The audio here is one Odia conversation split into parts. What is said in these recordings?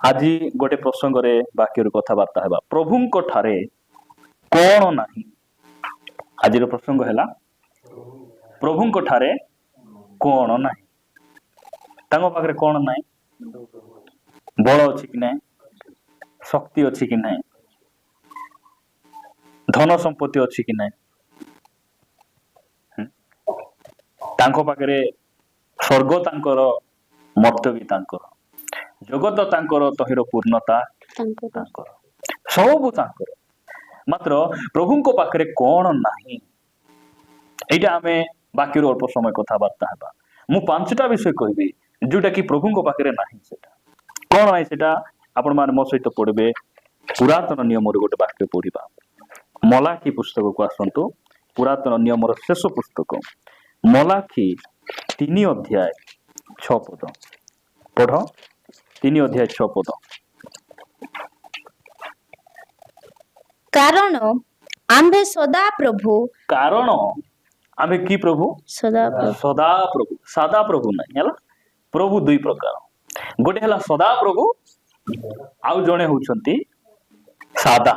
आज गोटे प्रसंग बाक्य कथबार्ता है प्रभु ठारे कौन नहीं। आज प्रसंग है प्रभु ठारे कौन नहीं। पाखे कौन नहीं? बल अच्छी कि ना, शक्ति अच्छी कि ना, धन संपत्ति अच्छी कि ना, पाखे स्वर्ग तांकर मर्त्य भी तांकर, जगत तांकर तहिर पूर्णता तांकर, सब तांकर, मात्र प्रभु को पाखे कौन नहीं। एटा आमे बाकी अल्प समय कथबार्ता है। मु 5टा विषय कहबी जोटा कि प्रभु को पाखे नहीं। सेटा कौन नहीं सेटा आपण माने मो सहित पढ़बे। पुरातन नियम गोटे वाक्य पढ़ा मलाखी पुस्तक को आसतु। पुरातन नियम शेष पुस्तक मलाखी 3 अध्याय 6 पद पढ़। 3 अध्याय 6 पद। कारण आम्भे सदा प्रभु, कारण आम्भे की प्रभु? सदा प्रभु। सदा प्रभु, सादा प्रभु नहीं है। प्रभु 2 प्रकार, गोटे है सदा प्रभु, आउ जड़े होउछंती सादा।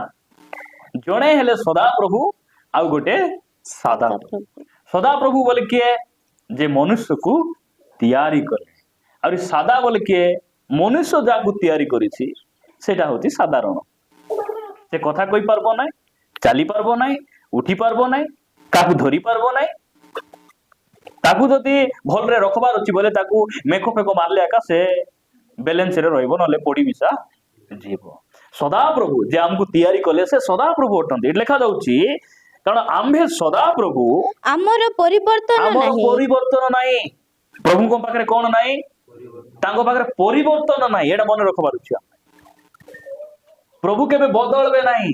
जड़े हेले सदा प्रभु, आउ गोटे सादा प्रभु। सदा प्रभु बोले किए? जे मनुष्य को तैयारी करे। और सादा बोले किए? मनुष्य जाकू तैयारी करिछि सेटा होछि साधारण। से कथा कहि पारबो नै, चाली पारबो नै, उठी पारबो नै, काकू धरी पारबो नै। ताकू जदि भलरे रखबार अछि बोले ताकू मेको फेको मारले आका से बैलेंस रे रहइबो, नले पड़ी मिसा जीवो। सदा प्रभु जे हमकु तैयारी कले से सदा प्रभु अटंती। एट लिखा जाउछि कारण आम्भे सदा प्रभु, हमर परिवर्तन नाही। परिवर्तन नाही। प्रभु को पाखरे कोन नाही? तांको पाखरे परिवर्तन नाही। एटा मन रखबार अछि। प्रभु केबे बदलबे नाही।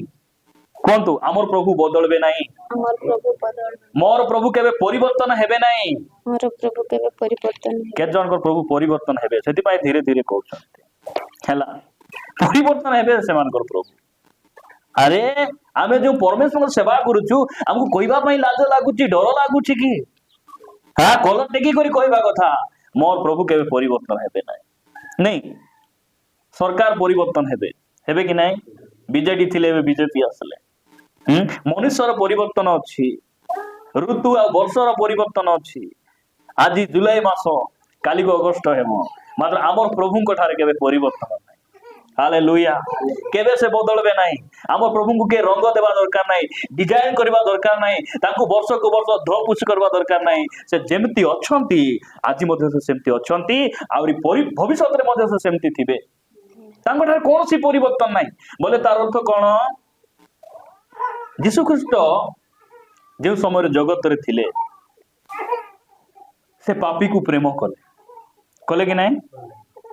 कोंतु हमर प्रभु बदलबे नाही। हमर प्रभु बदलबे। मोर प्रभु केबे परिवर्तन हेबे नाही। मोर प्रभु केबे परिवर्तन हेबे। के जनकर प्रभु परिवर्तन हेबे सेति पाए धीरे धीरे कहउछन्ते हैला। परिवर्तन हेबे सेमानकर प्रभु। अरे आमे जो परमेश्वर सेवा करूछु हमकु कहबा पई लाज लागुची, डर लागुची कि हां कलर टेकी करी कहबा कथा मोर प्रभु केबे परिवर्तन हेबे नाही। नहीं सरकार परिवर्तन हेबे हेबे कि नाही? बीजेडी थिले बीजेपी आसले। मनुष्यर परिवर्तन अछि, ऋतु आ वर्षर परिवर्तन अछि। आज जुलाई मास काली को अगस्त हेमो, मात्र आमर प्रभु को ठारे केबे परिवर्तन नाही। हालेलुया। केबे से बदलबे नाही। आमर प्रभु को के रंग देबा दरकार नाही, डिजाइन करबा दरकार नाही, ताको वर्ष को वर्ष धोपुछ करबा दरकार नाही। से जेमति अछंती आज मध्ये से सेमति अछंती, आउरी भविष्यत रे मध्ये से सेमति थिबे। तांको ठारे कोनोसी परिवर्तन नाही। बोले तार अर्थ कोन? यीशु ख्रीष्ट जे समय जगत रे थिले से पापी को प्रेम कले, कले कि नहीं?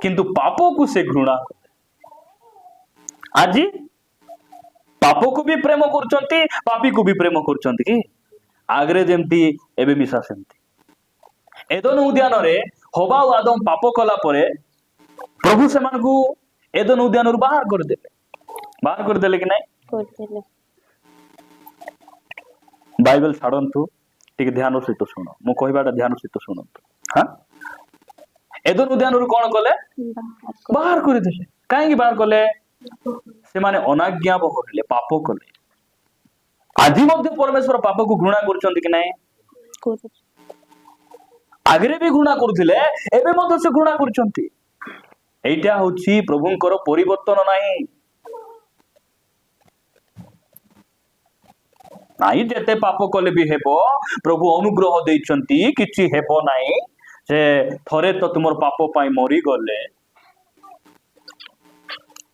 किंतु पापो को से घृणा कले। आज पापो को भी प्रेम करचंती, पापी को भी प्रेम करचंती कि आगरे जेमती एबे मिसा सेमती। एदन उद्यान रे हवा और आदम पाप कला परे प्रभु से मान को एदन उद्यान रू बाहर कर देले कि नहीं? कर देले। बाइबल छाड़ंतु टिके ध्यान सहित शुण। मु कहबाटा ध्यान सहित शुणंतु। हां एदन उद्यान रू कोन कले? बाहर कर देले। काहे बाहर कले? से माने अनाज्ञा बहले, पाप कले। आज मध्ये परमेश्वर पाप को घृणा करचंती कि नहीं? आगरे भी घृणा करथिले, एबे मध्ये से घृणा करचंती। एटा होछि प्रभुंकर परिवर्तन नाही। नाई जेते पाप कले भी हेबो, प्रभु अनुग्रह दैचंती किछि हेबो नाही। से थरे तो तुमर पाप पाई मरी गले,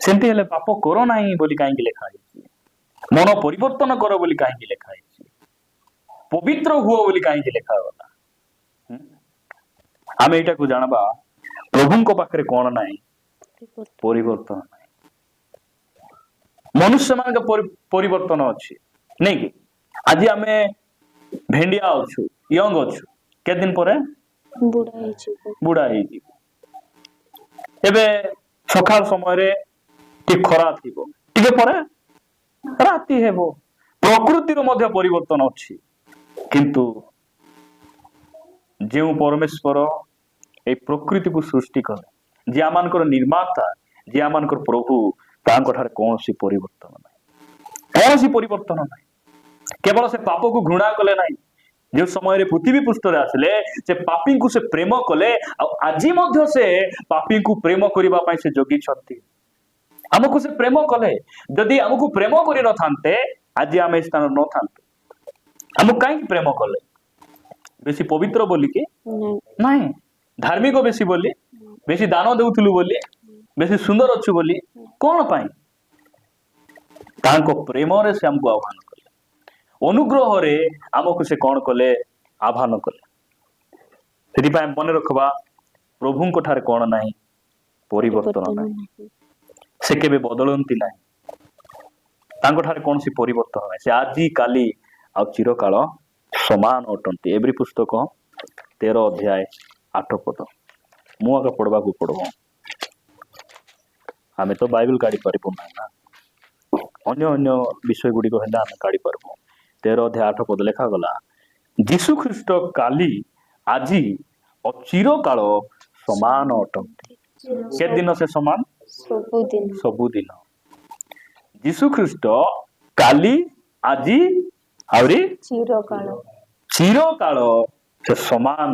सेंती हेले पाप करो नाही बोली काहेकि लेखा हैछि? मन परिवर्तन करो बोली काहेकि लेखा हैछि? पवित्र हुओ बोली काहेकि लेखा होला? आमे एटा को जानबा प्रभु को पाखरे कोन नाही? परिवर्तन नाही। मनुष्य मान के परिवर्तन अछि नहीं कि? आज आमे भेंडिया अछु, यंग अछु, के दिन परे बुढ़ा ही जी। एबे सकाल समय रे टी खरा थिबो, टिके परे राती हेबो। प्रकृति रो मध्ये परिवर्तन अछि, किंतु जे परमेश्वर ए प्रकृति को सृष्टि करे, जे आमानकर निर्माता, जे आम प्रभु तांठार कौन सी परिवर्तन ना कौन सी परिवर्तन ना केवल से पाप को घृणा कले ना जो समय पृथ्वी पृष्ठ आसिले से पापी को से प्रेम कले आज से पापी को प्रेम करने से जोगी आमको से प्रेम कले जदि आमको प्रेम कर न आज आम स्थान न था आमको कहीं प्रेम कले बेसी पवित्र बोली कि नहीं धार्मिक बेसी बोली बेसी दान देउथुलु बोली बेसी सुंदर अच्छु बोली कौन पाई तांको प्रेम रे से हमको आह्वान कले अनुग्रह रे आमको से कौन कले आह्वान कले से मन रखबा प्रभु को ठारे कौन नहीं परिवर्तन नहीं से केबे बदलंती नहीं तांको ठारे कौन सी परिवर्तन नहीं से आजी काली आ चिरकाल समान अटंती एवरी पुस्तक 13 अध्याय 8 पद मु आगे पढ़वा को पढ़ब आम तो बाइबल काढ़ी पारू ना अन्य अन्य विषय गुड़िक आम काढ़ी पारू 13 अध्याय 8 पद लेखा गला जीशु ख्रीस्ट काली आजी और चिरकाल समान अटंती के दिन से समान सबुदिन जीशु ख्रीस्ट काली आजी आवरी चिरकाल से समान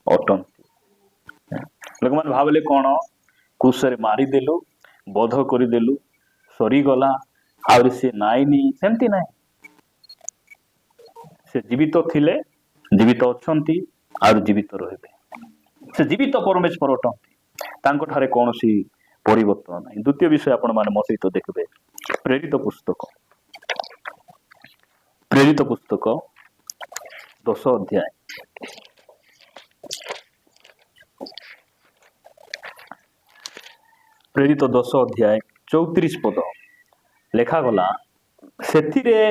अटंती लोक मैंने भाविले कौन कुशरे मारिदेलु बध करदेलु सरीगला आउरी से नाइनी सेमती नाई से जीवित थिले जीवित अछंती आउरी जीवित रहिबे से जीवित परमेश्वर अटंती तांको ठारे कोनोसी परिवर्तन नाही द्वितीय विषय आपण माने मो सहित देखबे प्रेरित पुस्तक 10 अध्याय प्रेरित 10 अध्याय 34 पद लेखा गला सेथिरे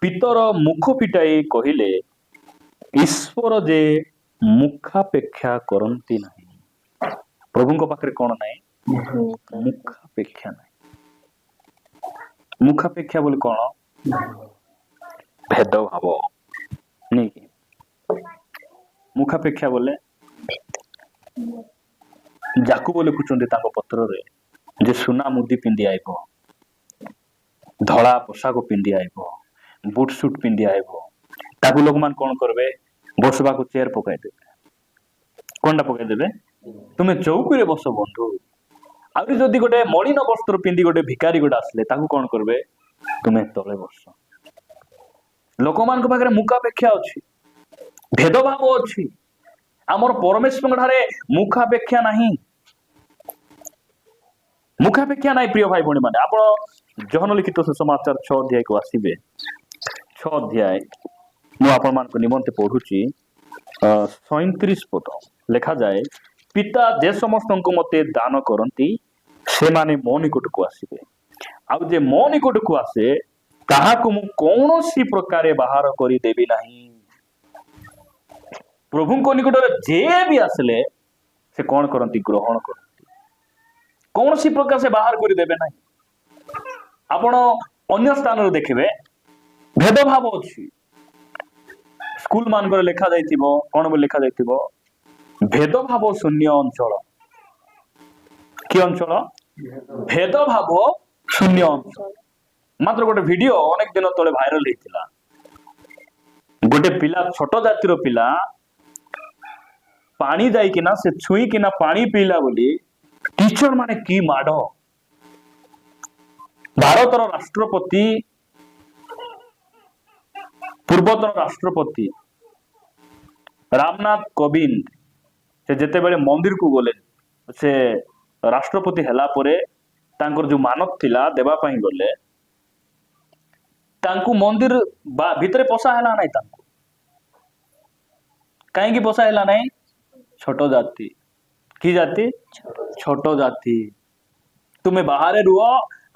पितर मुख फिटाई कहिले ईश्वर जे मुखापेक्षा करंती नहीं प्रभु को पाखरे कौन नहीं मुखापेक्षा नहीं मुखापेक्षा बोले कौन भेदभाव नहीं कि मुखापेक्षा बोले जाकू बोले कुचंदी ताको पत्र रे जे सुना मुदी पिंदी आइबो धड़ा पोशाक पिंदी आइबो बूट सूट पिंदी आइबो ताकू लोक मान कोन करबे बसबा को चेयर पकाई देबे कोनटा पकाई देबे तुमे चौकी रे बसो बंधु आउरी जदी गोटे मलिन वस्त्र पिंदी गोटे भिखारी गोटे आसले ताकू कोन करबे तुमे तळे बसो लोक मान को पाखरे मुखापेक्षा अछि भेदभाव अछि आमर परमेश्वर ठारे मुखापेक्षा नहीं मुखापेक्षा नहीं प्रिय भाई भणी माने आपण जहन लिखित सुसमाचार 6 अध्याय को आसीबे 6 अध्याय मु आपण मान को निमंते पढुची 37 पद लेखा जाए पिता जे समस्त को मते दान करंती से माने मो निकट को आसीबे आ जे मो निकट को आसे ताहा को मु कोनोसी प्रकारे बाहर करी देबी नहीं प्रभु को निकट जे भी आसले से कौन करती ग्रहण करती कौन सी प्रकार से बाहर कर देबे नहीं आपण अन्य स्थान देखिबे भेदभाव अछि स्कूल मान कर लेखा जाइतिबो कोन बो लेखा जाइतिबो भेदभाव शून्य अंचल कि अंचल भेदभाव शून्य अंचल मात्र गोटे वीडियो अनेक दिन तले भाइरल हेतिला गोटे पिला छोट जातिर पिला पानी जाई किना से छुई किना पानी पीला बोली टीचर माने की माड भारत राष्ट्रपति पूर्वतन राष्ट्रपति रामनाथ कोविंद से जेते बेले मंदिर को गले से राष्ट्रपति हला परे तांकर जो मानव थिला देबा पई गले तांकु मंदिर भितरे पोसा हला नहीं तांकु काहे की पोसा हला नहीं छोट जाति की जाति छोट जाति तुम्हें बाहर रुह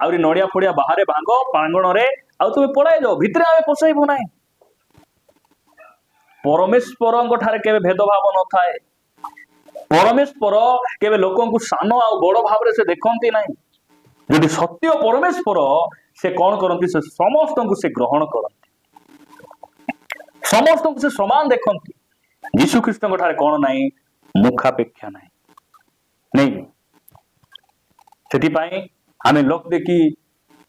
आउरी नड़िया फड़िया बाहर भांग प्रांगण रे आउ तुम्हें पड़ाई जाओ भितरे आमे पोसाइबो नाही परमेश्वर ठारे केबे भेदभाव न थाए परमेश्वर केबे लोकन को सान आ बड़ भाव रे से देखंती नाही यदि सत्य परमेश्वर से कौन करती से समस्त को से ग्रहण करती समस्त को से समान देखती यीशु ख्रीस्ट ठारे कौन नहीं मुखापेक्षा नहीं ସେଥିପାଇଁ ଆମେ ଲୋକ ଦେଖି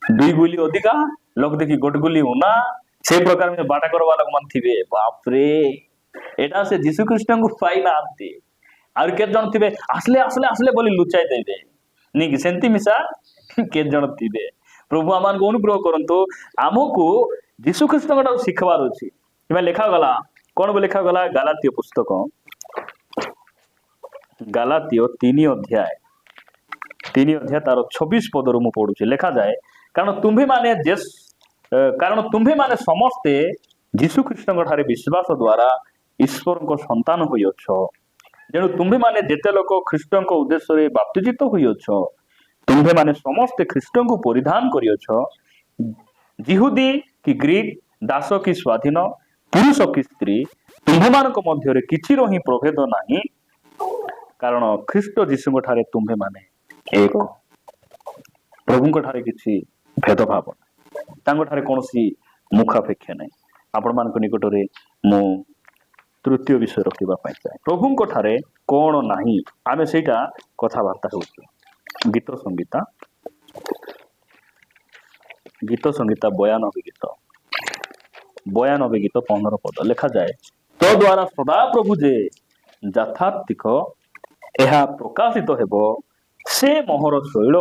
2 ଗୁଲି ଅଧିକା ଲୋକ ଦେଖି 1 ଗୁଲି ଉନା ସେ ପ୍ରକାର ବାଟ କରବା ଲୋକ ମାନ ଥିବେ ବାପରେ ଏଟା ସେ ଯୀଶୁ ଖ୍ରୀଷ୍ଟଙ୍କୁ ପାଇ ନାହାନ୍ତି ଆଉ କେତେ ଜଣ ଥିବେ ଆସିଲେ ଆସିଲେ ଆସିଲେ ବୋଲି ଲୁଚାଇ ଦେବେ ନି କି ସେମିତି ମିଶା କେତେ ଜଣ ଥିବେ ପ୍ରଭୁ ଆମମାନଙ୍କୁ ଅନୁଗ୍ରହ କରନ୍ତୁ ଆମକୁ ଯୀଶୁ ଖ୍ରୀଷ୍ଟଙ୍କ ଠାରୁ ଶିଖିବାର ଅଛି କିମ୍ବା ଲେଖାଗଲା କଣ ବୋଲି ଲେଖାଗଲା ଗାଲାତୀୟ ପୁସ୍ତକ ଗାଲାତୀୟ 3 ଅଧ୍ୟାୟ ତାର 26 ପଦରୁ ମୁଁ ପଢୁଛି ଲେଖାଯାଏ କାରଣ ତୁମ୍ଭେ ମାନେ ସମସ୍ତେ ଯୀଶୁ ଖ୍ରୀଷ୍ଟଙ୍କ ଠାରେ ବିଶ୍ୱାସ ଦ୍ୱାରା ଈଶ୍ୱରଙ୍କ ସନ୍ତାନ ହୋଇଅଛ ତେଣୁ ତୁମ୍ଭେ ମାନେ ଯେତେ ଲୋକ ଖ୍ରୀଷ୍ଟଙ୍କ ଉଦ୍ଦେଶ୍ୟରେ ବାପ୍ତିଜିତ ହୋଇଅଛ ତୁମ୍ଭେ ମାନେ ସମସ୍ତେ ଖ୍ରୀଷ୍ଟଙ୍କୁ ପରିଧାନ କରିଅଛ ଜିହୁଦୀ କି ଗ୍ରୀକ ଦାସ କି ସ୍ୱାଧୀନ ପୁରୁଷ କି ସ୍ତ୍ରୀ ତୁମ୍ଭମାନଙ୍କ ମଧ୍ୟରେ କିଛିର ହିଁ ପ୍ରଭେଦ ନାହିଁ କାରଣ ଖ୍ରୀଷ୍ଟ ଯୀଶୁଙ୍କ ଠାରେ ତୁମ୍ଭେ ମାନେ ଏକ ପ୍ରଭୁଙ୍କ ଠାରେ କିଛି ଭେଦଭାବ ନାହିଁ ତାଙ୍କ ଠାରେ କୌଣସି ମୁଖାପେକ୍ଷା ନାହିଁ ଆପଣମାନଙ୍କ ନିକଟରେ ମୁଁ ତୃତୀୟ ବିଷୟ ରଖିବା ପାଇଁ ଚାହେଁ ପ୍ରଭୁଙ୍କ ଠାରେ କଣ ନାହିଁ ଆମେ ସେଇଟା କଥାବାର୍ତ୍ତା ହେଉଛୁ ଗୀତ ସଂଗୀତା 92 ଗୀତ 15 ପଦ ଲେଖାଯାଏ ତ ଦ୍ୱାରା ସଦା ପ୍ରଭୁ ଯେ ଯଥାର୍ଥିକ ଏହା ପ୍ରକାଶିତ ହେବ ସେ ମୋହର ଶୈଳ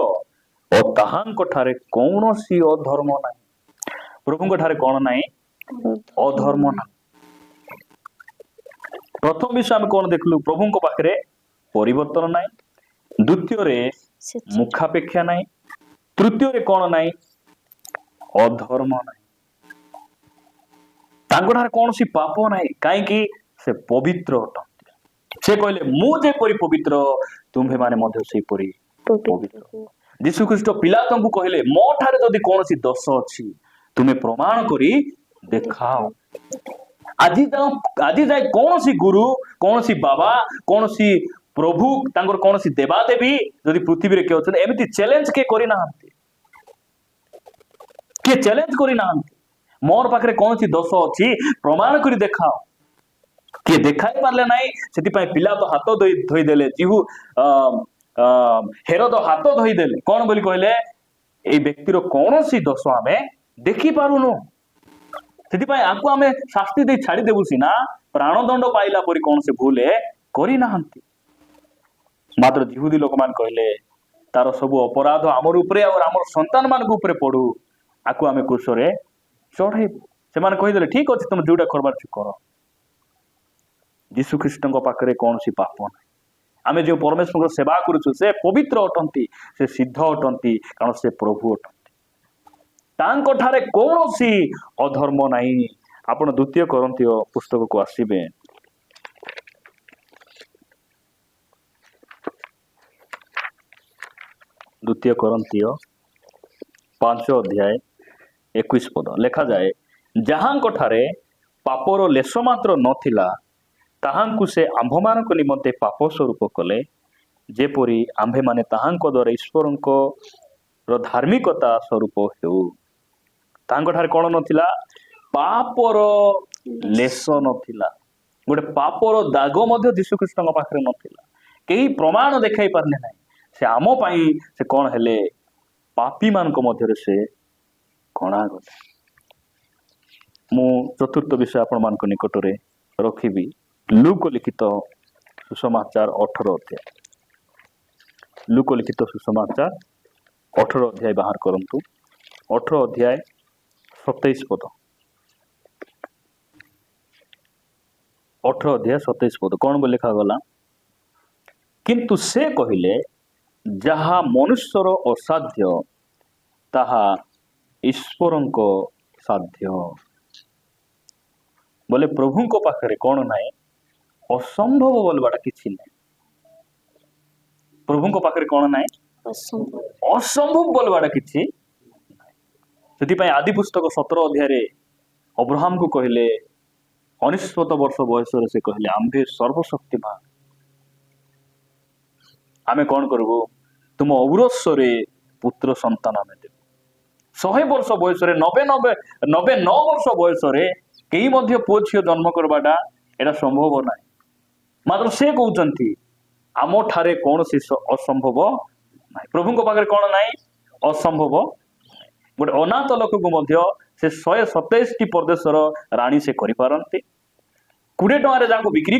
ଓ ତାହାଙ୍କ ଠାରେ କୌଣସି ଅଧର୍ମ ନାହିଁ ପ୍ରଭୁଙ୍କ ଠାରେ କଣ ନାହିଁ ଅଧର୍ମ ନାହିଁ ପ୍ରଥମ ବିଷୟ ଆମେ କଣ ଦେଖିଲୁ ପ୍ରଭୁଙ୍କ ପାଖରେ ପରିବର୍ତ୍ତନ ନାହିଁ ଦ୍ୱିତୀୟରେ ମୁଖାପେକ୍ଷା ନାହିଁ ତୃତୀୟରେ କଣ ନାହିଁ ଅଧର୍ମ ନାହିଁ ତାଙ୍କ ଠାରେ କୌଣସି ପାପ ନାହିଁ କାହିଁକି ସେ ପବିତ୍ର ଅଟନ୍ତି ସେ କହିଲେ ମୁଁ ଯେପରି ପବିତ୍ର ତୁମ୍ଭେ ମାନେ ମଧ୍ୟ ସେପରି ପବିତ୍ର ଯୀଶୁ ଖ୍ରୀଷ୍ଟ ପିଲାତଙ୍କୁ କହିଲେ ମୋ ଠାରେ ଯଦି କୌଣସି ଦୋଷ ଅଛି ତୁମେ ପ୍ରମାଣ କରି ଦେଖାଅ ଆଜି ଯାଏ କୌଣସି ଗୁରୁ କୌଣସି ବାବା କୌଣସି ପ୍ରଭୁ ତାଙ୍କର କୌଣସି ଦେବାଦେବୀ ଯଦି ପୃଥିବୀରେ କିଏ ଅଛନ୍ତି ଏମିତି ଚ୍ୟାଲେଞ୍ଜ କିଏ କରିନାହାନ୍ତି ମୋର ପାଖରେ କୌଣସି ଦୋଷ ଅଛି ପ୍ରମାଣ କରି ଦେଖାଅ କିଏ ଦେଖାଇ ପାରିଲେ ନାହିଁ ସେଥିପାଇଁ ପିଲା ତ ହାତ ଧୋଇଦେଲେ ହେରୋଦ ହାତ ଧୋଇଦେଲେ କଣ ବୋଲି କହିଲେ ଏଇ ବ୍ୟକ୍ତିର କୌଣସି ଦୋଷ ଆମେ ଦେଖି ପାରୁନୁ ସେଥିପାଇଁ ଆକୁ ଆମେ ଶାସ୍ତି ଦେଇ ଛାଡିଦେବୁ ସିନା ପ୍ରାଣଦଣ୍ଡ ପାଇଲା ପରି କୌଣସି ଭୁଲ କରିନାହାନ୍ତି ମାତ୍ର ଜିହୁଦୀ ଲୋକମାନେ କହିଲେ ତାର ସବୁ ଅପରାଧ ଆମର ଉପରେ ଆଉ ଆମର ସନ୍ତାନ ମାନଙ୍କ ଉପରେ ପଡୁ ଆକୁ ଆମେ କ୍ରୁଶରେ ଚଢେଇବୁ ସେମାନେ କହିଦେଲେ ଠିକ ଅଛି ତମେ ଯୋଉଟା କରବାର କର ଯୀଶୁ ଖ୍ରୀଷ୍ଟଙ୍କ ପାଖରେ କୌଣସି ପାପ ନାହିଁ ଆମେ ଯେଉଁ ପରମେଶ୍ୱରଙ୍କ ସେବା କରୁଛୁ ସେ ପବିତ୍ର ଅଟନ୍ତି ସେ ସିଦ୍ଧ ଅଟନ୍ତି କାରଣ ସେ ପ୍ରଭୁ ଅଟନ୍ତି ତାଙ୍କ ଠାରେ କୌଣସି ଅଧର୍ମ ନାହିଁ ଆପଣ 2 କରନ୍ଥୀୟ ପୁସ୍ତକକୁ ଆସିବେ 2 କରନ୍ଥୀୟ 5 ଅଧ୍ୟାୟ 21 ପଦ ଲେଖାଯାଏ ଯାହାଙ୍କ ଠାରେ ପାପର ଲେଶ ମାତ୍ର ନଥିଲା ତାହାଙ୍କୁ ସେ ଆମ୍ଭମାନଙ୍କ ନିମନ୍ତେ ପାପ ସ୍ୱରୂପ କଲେ ଯେପରି ଆମ୍ଭେମାନେ ତାହାଙ୍କ ଦ୍ୱାରା ଈଶ୍ୱରଙ୍କର ଧାର୍ମିକତା ସ୍ୱରୂପ ହେଉ ତାଙ୍କ ଠାରେ କଣ ନଥିଲା ପାପର ଲେଶ ନଥିଲା ଗୋଟେ ପାପର ଦାଗ ମଧ୍ୟ ଯୀଶୁ ଖ୍ରୀଷ୍ଟଙ୍କ ପାଖରେ ନଥିଲା କେହି ପ୍ରମାଣ ଦେଖାଇ ପାରିଲେ ନାହିଁ ସେ ଆମ ପାଇଁ ସେ କଣ ହେଲେ ପାପୀ ମାନଙ୍କ ମଧ୍ୟରେ ସେ ଗଣାଗଲେ ମୁଁ ଚତୁର୍ଥ ବିଷୟ ଆପଣମାନଙ୍କ ନିକଟରେ ରଖିବି ଲୁକ ଲିଖିତ ସୁସମାଚାର 18 ଅଧ୍ୟାୟ ଲୁକ ଲିଖିତ ସୁସମାଚାର 18 ଅଧ୍ୟାୟ ବାହାର କରନ୍ତୁ 18 ଅଧ୍ୟାୟ 27 ପଦ 18 ଅଧ୍ୟାୟ 27 ପଦ କଣ ବୋଲି ଲେଖାଗଲା କିନ୍ତୁ ସେ କହିଲେ ଯାହା ମନୁଷ୍ୟର ଅସାଧ୍ୟ ତାହା ଈଶ୍ୱରଙ୍କ ସାଧ୍ୟ ବୋଲେ ପ୍ରଭୁଙ୍କ ପାଖରେ କଣ ନାହିଁ ଅସମ୍ଭବ ବୋଲବାଟା କିଛି ନାହିଁ ପ୍ରଭୁଙ୍କ ପାଖରେ କଣ ନାହିଁ ଅସମ୍ଭବ ବୋଲବାଟା କିଛି ସେଥିପାଇଁ ଆଦି ପୁସ୍ତକ 17 ଅଧ୍ୟାୟରେ ଅବ୍ରାହମକୁ କହିଲେ 99 ବର୍ଷ ବୟସରେ ସେ କହିଲେ ଆମ୍ଭେ ସର୍ବଶକ୍ତିମାନ ଆମେ କଣ କରିବୁ ତୁମ ଔରସରେ ପୁତ୍ର ସନ୍ତାନ ଆମେ ଦେବୁ 100 ବର୍ଷ ବୟସରେ 99 ବର୍ଷ ବୟସରେ କେହି ମଧ୍ୟ ପୁଅ ଝିଅ ଜନ୍ମ କରିବାଟା ଏଟା ସମ୍ଭବ ନାହିଁ ମାତ୍ର ସେ କହୁଛନ୍ତି ଆମ ଠାରେ କୌଣସି ଅସମ୍ଭବ ନାହିଁ। ପ୍ରଭୁଙ୍କ ପାଖରେ କଣ ନାହିଁ? ଅସମ୍ଭବ। ଗୋଟେ ଅନାଥ ଲୋକକୁ ମଧ୍ୟ ସେ 127ଟି ପ୍ରଦେଶର ରାଣୀ ସେ କରିପାରନ୍ତି। 20 ଟଙ୍କାରେ ଯାହାକୁ ବିକ୍ରି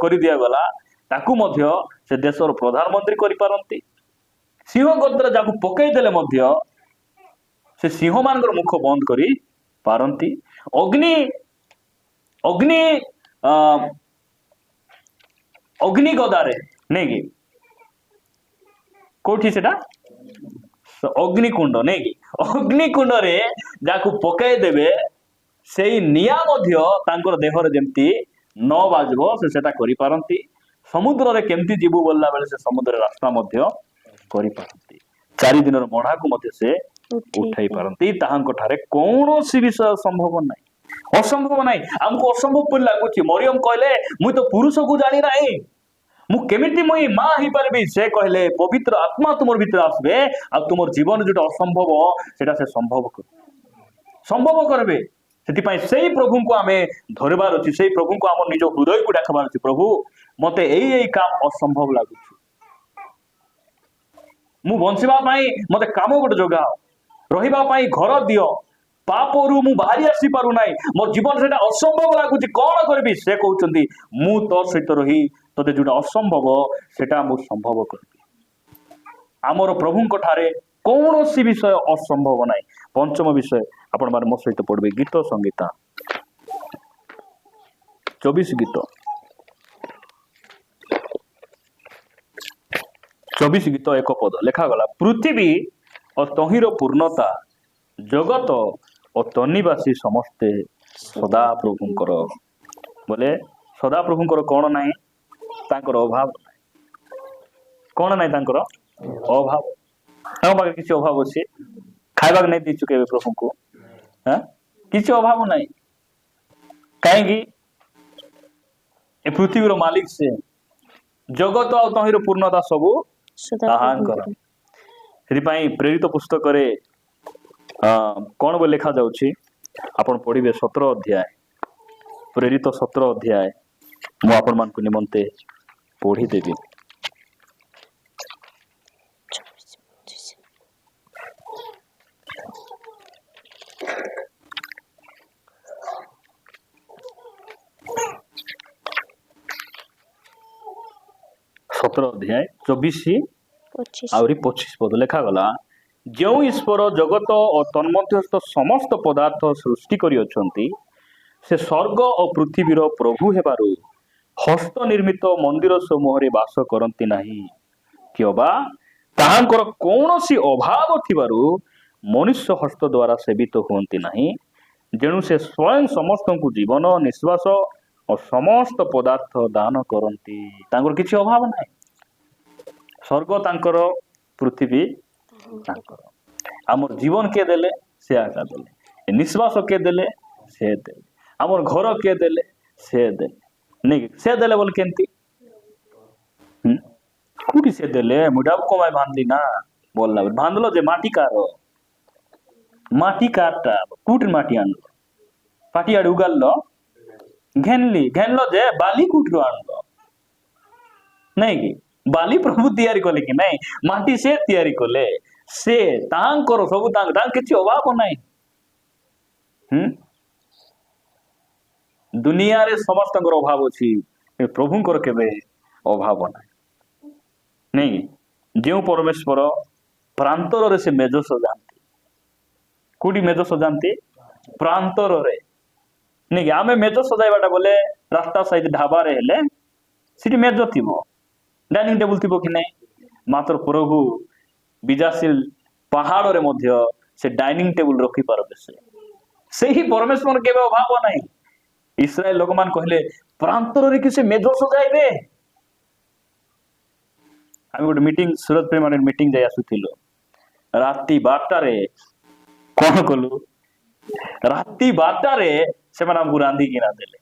କରିଦିଆଗଲା ତାକୁ ମଧ୍ୟ ସେ ଦେଶର ପ୍ରଧାନମନ୍ତ୍ରୀ କରିପାରନ୍ତି। ସିଂହ ଗର୍ଦ୍ଦରେ ଯାହାକୁ ପକେଇଦେଲେ ମଧ୍ୟ ସେ ସିଂହ ମାନଙ୍କର ମୁଖ ବନ୍ଦ କରି ପାରନ୍ତି। ଅଗ୍ନି ଅଗ୍ନି ଅଗ୍ନି ଗଦାରେ ନାଇଁ କି କୋଉଠି ସେଟା ଅଗ୍ନିକୁଣ୍ଡ ନାଇଁ କି ଅଗ୍ନିକୁଣ୍ଡରେ ଯାହାକୁ ପକାଇ ଦେବେ ସେଇ ନିଆଁ ମଧ୍ୟ ତାଙ୍କର ଦେହରେ ଯେମିତି ନ ବାଜିବ ସେ ସେଟା କରିପାରନ୍ତି। ସମୁଦ୍ରରେ କେମିତି ଯିବୁ ବୋଲିଲା ବେଳେ ସେ ସମୁଦ୍ର ରାସ୍ତା ମଧ୍ୟ କରିପାରନ୍ତି। 4 ଦିନର ମଢାକୁ ମଧ୍ୟ ସେ ଉଠାଇ ପାରନ୍ତି। ତାହାଙ୍କ ଠାରେ କୌଣସି ବିଷୟ ସମ୍ଭବ ନାହିଁ, ଅସମ୍ଭବ ନାହିଁ। ଆମକୁ ଅସମ୍ଭବ ପରି ଲାଗୁଛି। ମରିୟମ କହିଲେ ମୁଁ ତ ପୁରୁଷକୁ ଜାଣି ନାହିଁ, ମୁଁ କେମିତି ମୁଇଁ ମା ହେଇପାରିବି? ସେ କହିଲେ ପବିତ୍ର ଆତ୍ମା ତୁମର ଭିତରେ ଆସିବେ ଆଉ ତୁମର ଜୀବନ ଯୋଉଟା ଅସମ୍ଭବ ସେଟା ସେ ସମ୍ଭବ କରିବେ। ସେଥିପାଇଁ ସେଇ ପ୍ରଭୁଙ୍କୁ ଆମେ ଧରିବାର ଅଛି, ସେଇ ପ୍ରଭୁଙ୍କୁ ଆମ ନିଜ ହୃଦୟକୁ ଡାକବାର ଅଛି। ପ୍ରଭୁ ମତେ ଏଇ କାମ ଅସମ୍ଭବ ଲାଗୁଛି, ମୁଁ ବଞ୍ଚିବା ପାଇଁ ମତେ କାମ ଗୋଟେ ଯୋଗାଅ, ରହିବା ପାଇଁ ଘର ଦିଅ, ପାପରୁ ମୁଁ ବାହାରି ଆସି ପାରୁନାହିଁ, ମୋ ଜୀବନ ସେଟା ଅସମ୍ଭବ ଲାଗୁଛି, କଣ କରିବି? ସେ କହୁଛନ୍ତି ମୁଁ ତୋ ସହିତ ରହି ତତେ ଯୋଉଟା ଅସମ୍ଭବ ସେଟା ମୁଁ ସମ୍ଭବ କରିବି। ଆମର ପ୍ରଭୁଙ୍କ ଠାରେ କୌଣସି ବିଷୟ ଅସମ୍ଭବ ନାହିଁ। ପଞ୍ଚମ ବିଷୟ ଆପଣ ମାନେ ମୋ ସହିତ ପଢିବେ ଗୀତ ସଂହିତା 24 ଗୀତ 1 ପଦ ଲେଖାଗଲା, ପୃଥିବୀ ଓ ତହିଁର ପୂର୍ଣ୍ଣତା, ଜଗତ ଓ ତନିବାସୀ ସମସ୍ତେ ସଦାପ୍ରଭୁଙ୍କର। ବୋଲେ ସଦାପ୍ରଭୁଙ୍କର କଣ ନାହିଁ? ତାଙ୍କର ଅଭାବ ନାହିଁ। କଣ ନାହିଁ ତାଙ୍କର? ଅଭାବ। ଆମ ପାଖରେ କିଛି ଅଭାବ ଅଛି? ଖାଇବାକୁ ନେଇ ଦେଇଛୁ କେବେ ପ୍ରଭୁଙ୍କୁ? କିଛି ଅଭାବ ନାହିଁ। କାହିଁକି? ଏ ପୃଥିବୀର ମାଲିକ ସେ, ଜଗତ ଆଉ ତହିଁର ପୂର୍ଣ୍ଣତା ସବୁ ତାହାଙ୍କର। ସେଥିପାଇଁ ପ୍ରେରିତ ପୁସ୍ତକରେ କଣ ବୋଲି ଲେଖା ଯାଉଛି ଆପଣ ପଢିବେ 17 ଅଧ୍ୟାୟ, ପ୍ରେରିତ 17 ଅଧ୍ୟାୟ ମୁଁ ଆପଣମାନଙ୍କୁ ନିମନ୍ତେ ପଢିଦେବି। ଅଧ୍ୟାୟ 24 ଆହୁରି 25 ପଦ ଲେଖାଗଲା, ଯେଉଁ ଈଶ୍ୱର ଜଗତ ଓ ତନ୍ମଧ୍ୟସ୍ଥ ସମସ୍ତ ପଦାର୍ଥ ସୃଷ୍ଟି କରିଅଛନ୍ତି, ସେ ସ୍ୱର୍ଗ ଓ ପୃଥିବୀର ପ୍ରଭୁ ହେବାରୁ ହସ୍ତ ନିର୍ମିତ ମନ୍ଦିର ସମୂହରେ ବାସ କରନ୍ତି ନାହିଁ, କିମ୍ବା ତାହାଙ୍କର କୌଣସି ଅଭାବ ଥିବାରୁ ମନୁଷ୍ୟ ହସ୍ତ ଦ୍ୱାରା ସେବିତ ହୁଅନ୍ତି ନାହିଁ। ଯେଣୁ ସେ ସ୍ୱୟଂ ସମସ୍ତଙ୍କୁ ଜୀବନ, ନିଶ୍ୱାସ ଓ ସମସ୍ତ ପଦାର୍ଥ ଦାନ କରନ୍ତି। ତାଙ୍କର କିଛି ଅଭାବ ନାହିଁ। ସ୍ୱର୍ଗ ତାଙ୍କର, ପୃଥିବୀ ତାଙ୍କର। ଆମର ଜୀବନ କିଏ ଦେଲେ? ସେ ଆକା ଦେଲେ। ନିଶ୍ୱାସ କିଏ ଦେଲେ? ସେ ଦେଲେ। ଆମର ଘର କିଏ ଦେଲେ? ସେ ଦେଲେ। ନାଇଁ ସେ ଦେଲେ ବୋଲି କେମିତି? କୋଉଠି ସେ ଦେଲେ? ମୁଟା କମାଇ ବାନ୍ଧିଲି ନା ବୋଲଲା, ବାନ୍ଧିଲ ଯେ ମାଟି କାରଟା କୋଉଠି ମାଟି ଆଣିଲ? ପାଟି ଆଡେ ଉଗାଲ ଘେନଲ ଯେ ବାଲି କୋଉଠିରୁ ଆଣିଲ? ନାଇଁ କି ବାଲି ପ୍ରଭୁ ତିଆରି କଲେ କି ନାଇଁ? ମାଟି ସେ ତିଆରି କଲେ। ସେ ତାଙ୍କର ସବୁ, ତାଙ୍କ କିଛି ଅଭାବ ନାହିଁ। ଦୁନିଆରେ ସମସ୍ତଙ୍କର ଅଭାବ ଅଛି, ପ୍ରଭୁଙ୍କର କେବେ ଅଭାବ ନାହିଁ। ନାଇଁ ଯେଉଁ ପରମେଶ୍ୱର ପ୍ରାନ୍ତରରେ ସେ ମେଜ ସଜାନ୍ତି। କୋଉଠି ମେଜ ସଜାନ୍ତି? ପ୍ରାନ୍ତରରେ। ନାଇଁ ଆମେ ମେଜ ସଜାଇବାଟା ବୋଲେ ରାସ୍ତା ସାଇଡ ଢାବାରେ ହେଲେ ସେଠି ମେଜ ଥିବ, ଡାଇନିଂ ଟେବୁଲ ଥିବ କି ନାଇଁ? ମାତ୍ର ପ୍ରଭୁ ବିଜାଶୀଲ ପାହାଡରେ ମଧ୍ୟ ସେ ଡାଇନିଂ ଟେବୁଲ ରଖିପାରବେ। ସେହି ପରମେଶ୍ୱର କେବେ ଅଭାବ ନାହିଁ। ଇସ୍ରାଏଲ ଲୋକମାନେ କହିଲେ ପ୍ରାନ୍ତରରେ କି ସେ ମେଜ ସଜାଇବେ? ଆମେ ଗୋଟେ ମିଟିଂ, ସୁରତ ପ୍ରେମାନର ମିଟିଂ ଯାଇ ଆସୁଥିଲୁ। ରାତି 12ଟାରେ କଣ କଲୁ? ରାତି 12ଟାରେ ସେମାନେ ଆମକୁ ରାନ୍ଧିକିନା ଦେଲେ।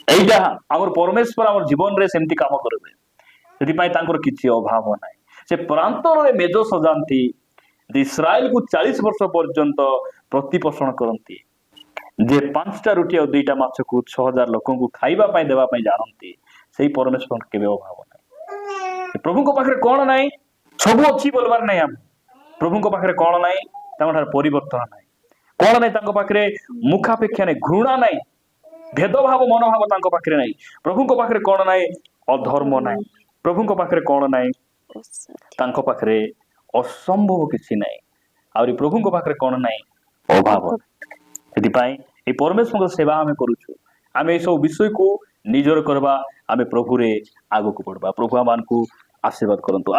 এইটা আমার পরমেশ্বর আমার জীবନରେ ସେମିତି କାମ କରିବେ। ସେଥିପାଇଁ ତାଙ୍କର କିଛି ଅଭାବ ନାହିଁ। ସେ ପ୍ରାନ୍ତରରେ ମେଜ ସଜାନ୍ତି, ଇସ୍ରାଏଲକୁ 40 ବର୍ଷ ପର୍ଯ୍ୟନ୍ତ ପ୍ରତିପୋଷଣ କରନ୍ତି। ଯେ 5ଟା ରୁଟି ଆଉ 2ଟା ମାଛକୁ 6000 ଲୋକଙ୍କୁ ଖାଇବା ପାଇଁ ଦେବା ପାଇଁ ଜାଣନ୍ତି, ସେଇ ପରମେଶ୍ୱର କେବେ ଅଭାବ ନାହିଁ। ପ୍ରଭୁଙ୍କ ପାଖରେ କଣ ନାହିଁ? ସବୁ ଅଛି ବୋଲବାର ନାହିଁ ଆମେ ପ୍ରଭୁଙ୍କ ପାଖରେ କଣ ନାହିଁ ତାଙ୍କଠାରେ ପରିବର୍ତ୍ତନ ନାହିଁ କଣ ନାହିଁ ତାଙ୍କ ପାଖରେ ମୁଖାପେକ୍ଷା ନାହିଁ ଘୃଣା ନାହିଁ ଭେଦଭାବ ମନୋଭାବ ତାଙ୍କ ପାଖରେ ନାହିଁ ପ୍ରଭୁଙ୍କ ପାଖରେ କଣ ନାହିଁ ଅଧର୍ମ ନାହିଁ ପ୍ରଭୁଙ୍କ ପାଖରେ କଣ ନାହିଁ ତାଙ୍କ ପାଖରେ ଅସମ୍ଭବ କିଛି ନାହିଁ ଆହୁରି ପ୍ରଭୁଙ୍କ ପାଖରେ କଣ ନାହିଁ ଅଭାବ ସେଥିପାଇଁ এই ପରମେଶ୍ୱରଙ୍କ ସେବା ଆମେ କରୁଛୁ ଆମେ ଏସବୁ ବିଷୟକୁ ନିଜର କରିବା ଆମେ ପ୍ରଭୁରେ ଆଗକୁ ବଢବା ପ୍ରଭୁ ଆମମାନଙ୍କୁ ଆଶୀର୍ବାଦ କରନ୍ତୁ।